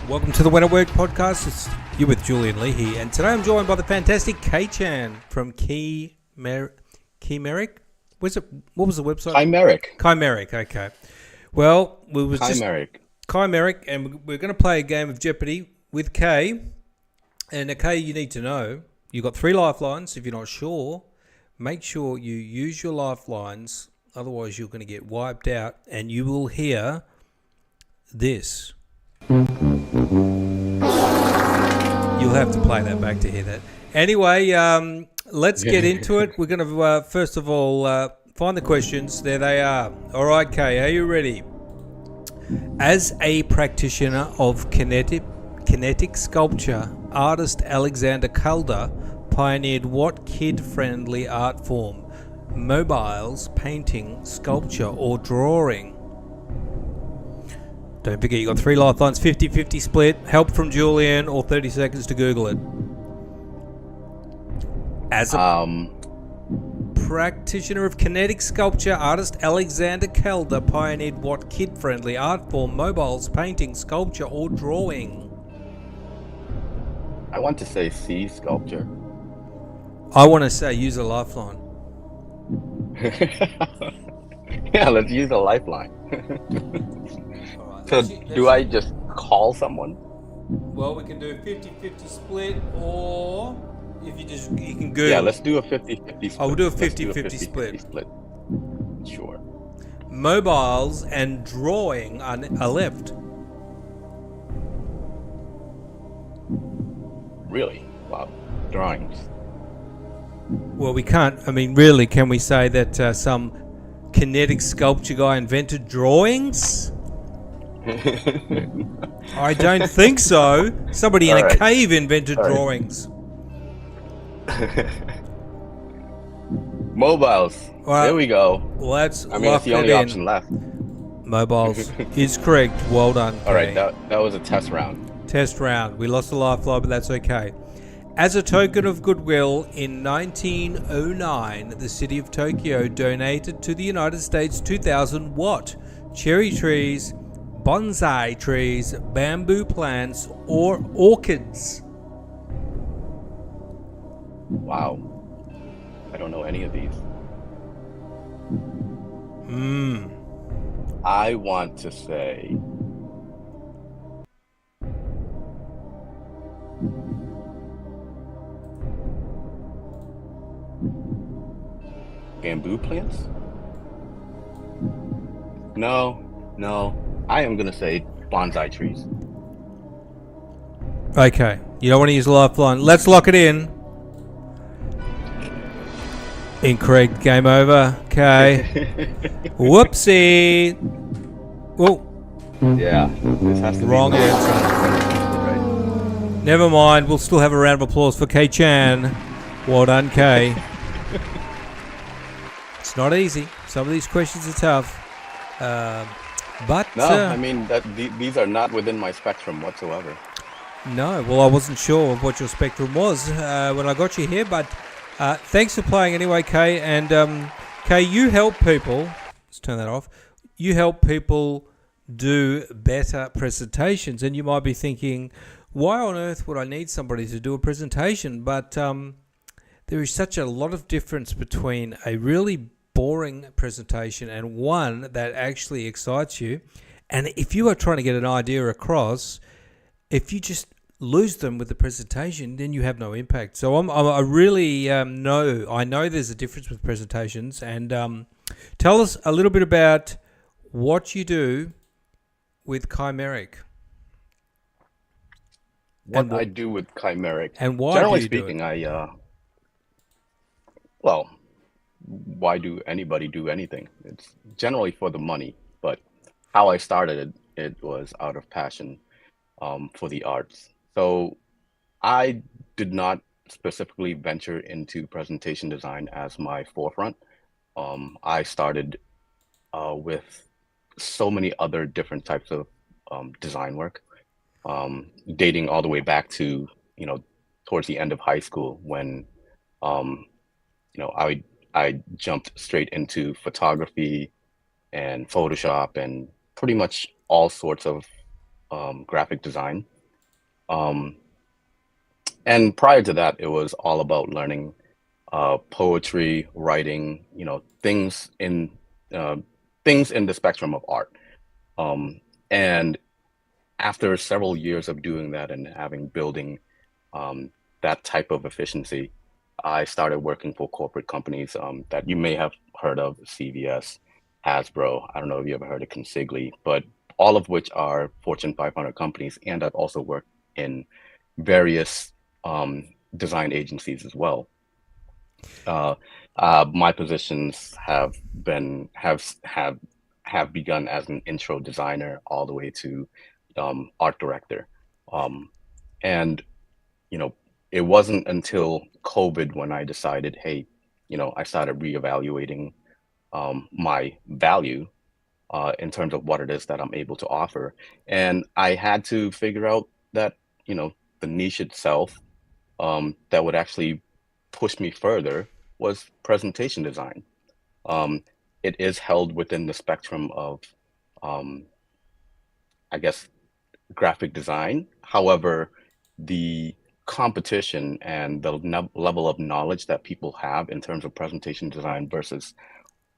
Welcome to the When at Work podcast. It's you with Julian Leahy, and today I'm joined by the fantastic Kay-chan from Kinetic. What was the website? Chimeric. Okay. well, we was Chimeric, and we're going to play a game of Jeopardy with Kay. And Kay, you need to know, you've got 3 lifelines. If you're not sure, make sure you use your lifelines. Otherwise, you're going to get wiped out, and you will hear this. You'll have to play that back to hear that. Anyway, let's get into it. We're going to, first of all, find the questions. There they are. All right, Kay, are you ready? As a practitioner of kinetic sculpture, artist Alexander Calder pioneered what kid-friendly art form? Mobiles, painting, sculpture, or drawing? Don't forget, you got 3 lifelines, 50-50 split, help from Julian, or 30 seconds to Google it. As a practitioner of kinetic sculpture, artist Alexander Calder pioneered what kid-friendly art form? Mobiles, painting, sculpture, or drawing? I want to say C, sculpture. I want to say use a lifeline. Yeah, let's use a lifeline. So do I just call someone? Well, we can do 50-50 split, or if you can Google. Yeah, let's do a 50-50 split. I will do a 50-50 split. Sure. Mobiles and drawing are left. Really? Wow. Drawings. Well, we can't. I mean, really, can we say that some kinetic sculpture guy invented drawings? I don't think so. Somebody in a cave invented drawings. Mobiles. There we go. Well, that's the only option left. Mobiles is correct. Well done. All right, that was a test round. We lost a lifeline, but that's okay. As a token of goodwill, in 1909, the city of Tokyo donated to the United States 2,000 what? Cherry trees, bonsai trees, bamboo plants, or orchids? Wow. I don't know any of these. I want to say bamboo plants? No. I am going to say bonsai trees. Okay. You don't want to use a lifeline. Let's lock it in. Incorrect. Game over. Okay. Whoopsie. Oh. Yeah. This has to wrong answer. Right. Never mind. We'll still have a round of applause for Kay-chan. Well done, Kay. It's not easy. Some of these questions are tough. But I mean these are not within my spectrum whatsoever. No, well, I wasn't sure of what your spectrum was when I got you here, but thanks for playing anyway, Kay. And Kay, you help people. Let's turn that off. You help people do better presentations, and you might be thinking, why on earth would I need somebody to do a presentation? But there is such a lot of difference between a really boring presentation and one that actually excites you. And if you are trying to get an idea across, if you just lose them with the presentation, then you have no impact. So I really know there's a difference with presentations. And tell us a little bit about what you do with Chimeric. What I do with Chimeric. And why generally do you speaking, do it? Why do anybody do anything? It's generally for the money, but how I started it was out of passion for the arts. So I did not specifically venture into presentation design as my forefront. I started with so many other different types of design work, dating all the way back to, towards the end of high school when, I jumped straight into photography and Photoshop and pretty much all sorts of graphic design. Um, and prior to that, it was all about learning poetry, writing, uh, things in the spectrum of art. Um, and after several years of doing that and having building um, that type of efficiency, I started working for corporate companies that you may have heard of, CVS, Hasbro. I don't know if you ever heard of Consigli, but all of which are Fortune 500 companies. And I've also worked in various design agencies as well. Uh, my positions have begun as an intro designer all the way to art director, um, and you know, it wasn't until COVID when I decided, hey, I started reevaluating my value in terms of what it is that I'm able to offer, and I had to figure out that the niche itself that would actually push me further was presentation design. Um, it is held within the spectrum of, um, I guess, graphic design. However, the competition and the level of knowledge that people have in terms of presentation design versus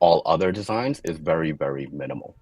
all other designs is very, very minimal.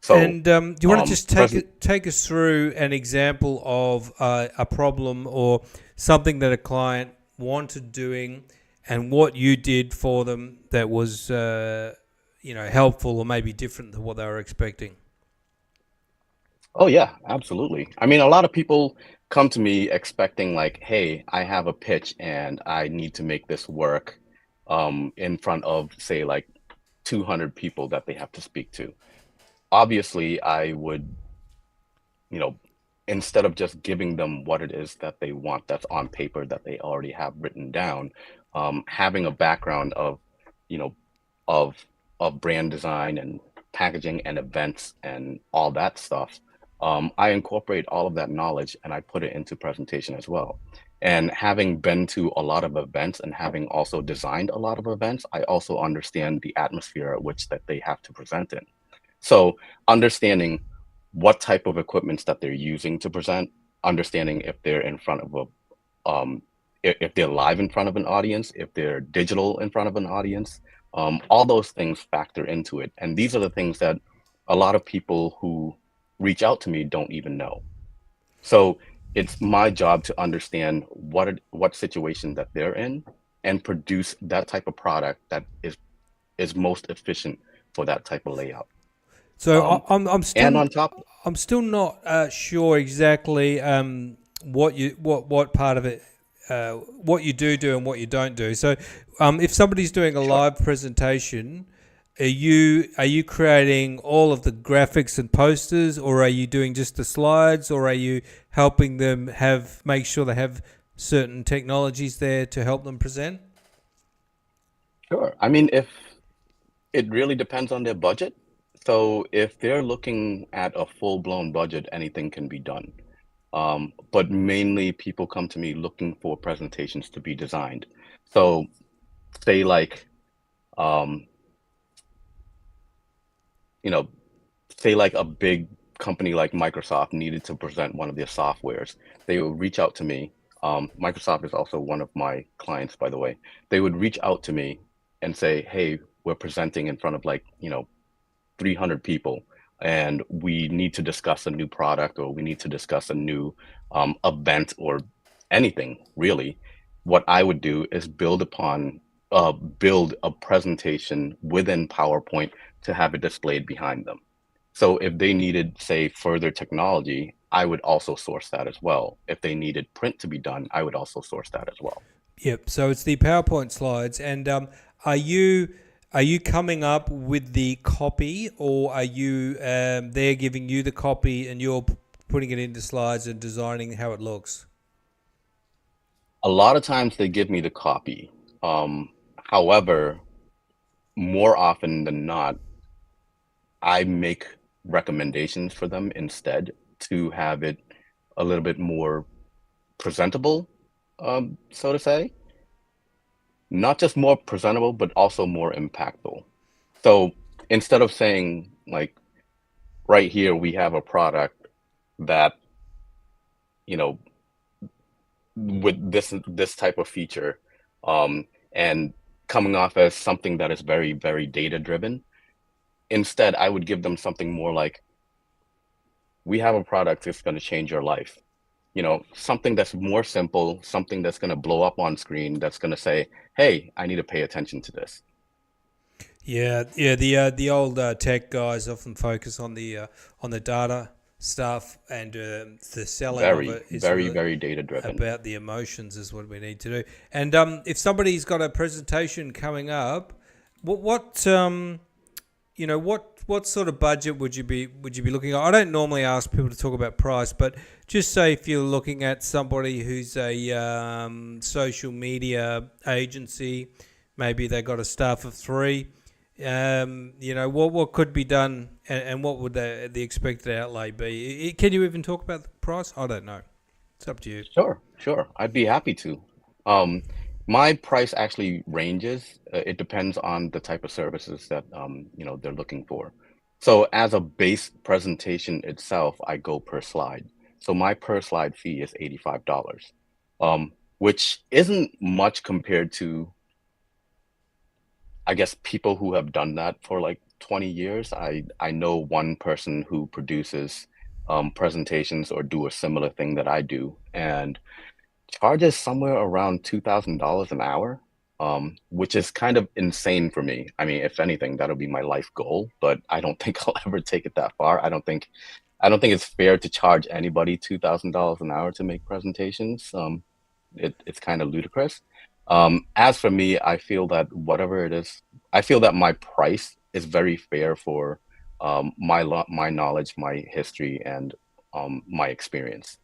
So, And do you want to just present. take us through an example of a problem or something that a client wanted doing, and what you did for them that was helpful or maybe different than what they were expecting? Oh yeah, absolutely. I mean, a lot of people come to me expecting like, hey, I have a pitch and I need to make this work in front of, say, like 200 people that they have to speak to. Obviously, I would, you know, instead of just giving them what it is that they want that's on paper that they already have written down, having a background of, you know, of brand design and packaging and events and all that stuff, I incorporate all of that knowledge and I put it into presentation as well. And having been to a lot of events and having also designed a lot of events, I also understand the atmosphere at which that they have to present in. So understanding what type of equipments that they're using to present, understanding if they're in front of if they're live in front of an audience, if they're digital in front of an audience, all those things factor into it. And these are the things that a lot of people who reach out to me don't even know. So it's my job to understand what situation that they're in and produce that type of product that is most efficient for that type of layout. So Um, I'm and still on top, not sure exactly what part of it what you do and what you don't do. So if somebody's doing a sure. live presentation, are you creating all of the graphics and posters, or are you doing just the slides, or are you helping them make sure they have certain technologies there to help them present? Sure. I mean, if it really depends on their budget. So if they're looking at a full-blown budget, anything can be done. But mainly people come to me looking for presentations to be designed. So say like, um, you know, say like a big company like Microsoft needed to present one of their softwares, they would reach out to me. Microsoft is also one of my clients, by the way. They would reach out to me and say, hey, we're presenting in front of like, 300 people and we need to discuss a new product or we need to discuss a new event or anything really. What I would do is build a presentation within PowerPoint to have it displayed behind them. So if they needed, say, further technology, I would also source that as well. If they needed print to be done, I would also source that as well. Yep. So it's the PowerPoint slides, and are you coming up with the copy, or are you they're giving you the copy and you're putting it into slides and designing how it looks? A lot of times they give me the copy. However, more often than not, I make recommendations for them instead to have it a little bit more presentable, so to say. Not just more presentable, but also more impactful. So instead of saying like right here we have a product that you know, with this type of feature, and coming off as something that is very, very data driven. Instead, I would give them something more like, we have a product that's going to change your life. Something that's more simple, something that's going to blow up on screen, that's going to say, hey, I need to pay attention to this. Yeah, yeah. The old tech guys often focus on the data stuff, and the selling of Very, it is very, really very data driven. about the emotions is what we need to do. And if somebody's got a presentation coming up, what sort of budget would you be looking at? I don't normally ask people to talk about price, but just say if you're looking at somebody who's a social media agency, maybe they got a staff of 3. What could be done, and what would the expected outlay be? Can you even talk about the price? I don't know. It's up to you. Sure. I'd be happy to. Um, my price actually ranges. It depends on the type of services that they're looking for. So as a base presentation itself, I go per slide. So my per slide fee is $85, which isn't much compared to, I guess, people who have done that for like 20 years. I know one person who produces presentations or do a similar thing that I do, and charges somewhere around $2,000 an hour, which is kind of insane for me. I mean, if anything, that'll be my life goal, but I don't think I'll ever take it that far. I don't think it's fair to charge anybody $2,000 an hour to make presentations. It's kind of ludicrous. As for me, I feel that whatever it is, I feel that my price is very fair for my knowledge, my history, and my experience.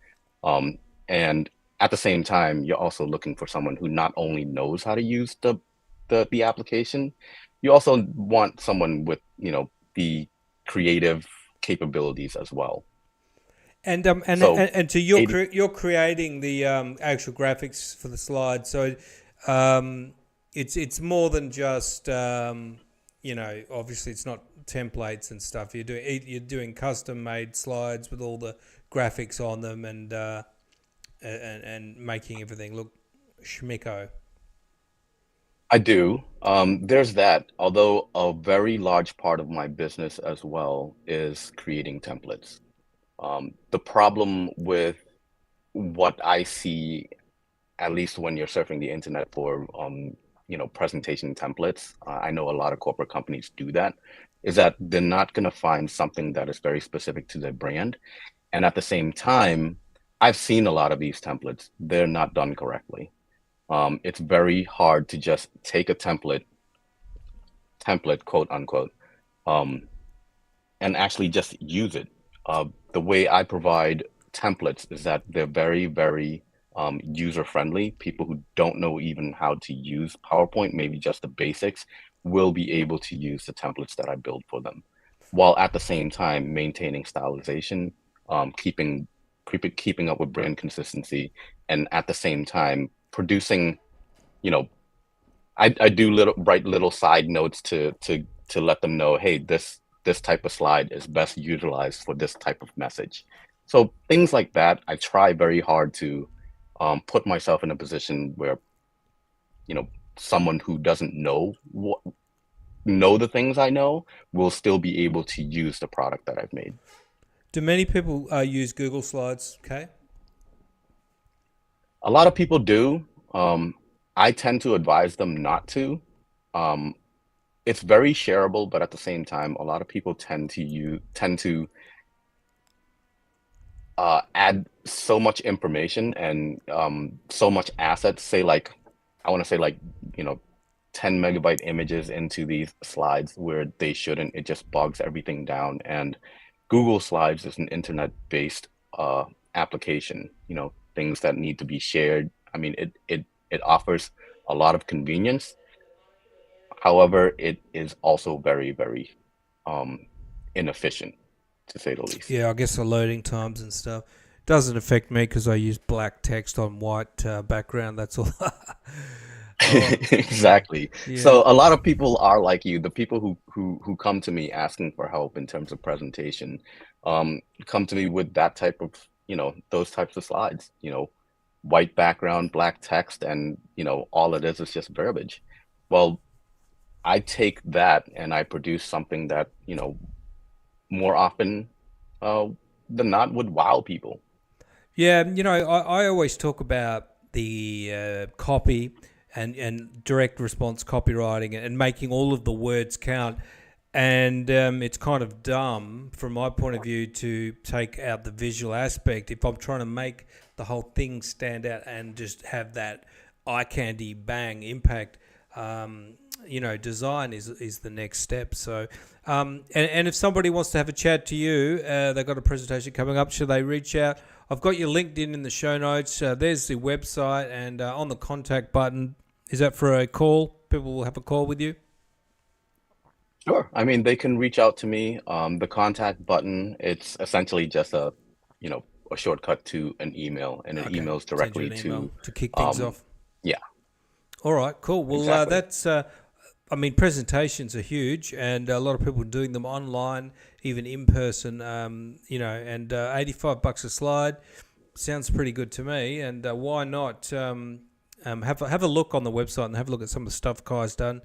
And at the same time, you're also looking for someone who not only knows how to use the application, you also want someone with the creative capabilities as well. And So so 80, you're creating the actual graphics for the slide. So it's more than just obviously it's not templates and stuff. You're doing custom made slides with all the graphics on them, and making everything look schmicko. I do. There's that, although a very large part of my business as well is creating templates. The problem with what I see, at least when you're surfing the internet for presentation templates, I know a lot of corporate companies do that, is that they're not going to find something that is very specific to their brand. And at the same time, I've seen a lot of these templates. They're not done correctly. It's very hard to just take a template, quote unquote, um, and actually just use it. The way I provide templates is that they're very, very user friendly. People who don't know even how to use PowerPoint, maybe just the basics, will be able to use the templates that I build for them, while at the same time maintaining stylization, keeping up with brand consistency, and at the same time producing, you know, I do write little side notes to let them know, hey, this type of slide is best utilized for this type of message. So things like that, I try very hard to put myself in a position where you know someone who doesn't know the things I know will still be able to use the product that I've made. Do many people use Google Slides? Okay. A lot of people do. Um, I tend to advise them not to. Um, it's very shareable, but at the same time, a lot of people tend to add so much information and so much assets. Say like, I want to say like, you know, 10 megabyte images into these slides where they shouldn't. It just bogs everything down. And Google Slides is an internet-based application. Things that need to be shared. I mean, it offers a lot of convenience. However, it is also very, very um, inefficient, to say the least. Yeah, I guess the loading times and stuff doesn't affect me because I use black text on white background. That's all. Oh, Exactly. yeah. So a lot of people are like you. The people who come to me asking for help in terms of presentation, come to me with that type of those types of slides, white background, black text, and, all it is just verbiage. Well, I take that and I produce something that, more often than not would wow people. Yeah, I always talk about the copy and direct response copywriting and making all of the words count. And it's kind of dumb from my point of view to take out the visual aspect if I'm trying to make the whole thing stand out and just have that eye candy bang impact. Design is the next step. So, and if somebody wants to have a chat to you, they've got a presentation coming up. Should they reach out? I've got your LinkedIn in the show notes. There's the website, and on the contact button. Is that for a call? People will have a call with you. Sure. I mean, they can reach out to me. The contact button, it's essentially just a shortcut to an email, and it emails directly to kick things off. Yeah. All right, cool. Well, Exactly. that's, presentations are huge, and a lot of people are doing them online, even in person, and $85 a slide sounds pretty good to me. And why not have a look on the website and have a look at some of the stuff Kay's done.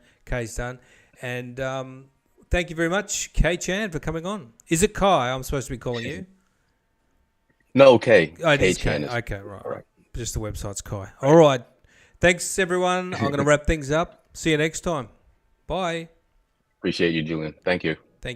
And thank you very much, Kay Chan, for coming on. Is it Kai I'm supposed to be calling you? No, Kay. Oh, it Kay is Chan Kay. Okay, right. Just the website's Kai. All right. Thanks, everyone. I'm going to wrap things up. See you next time. Bye. Appreciate you, Julian. Thank you.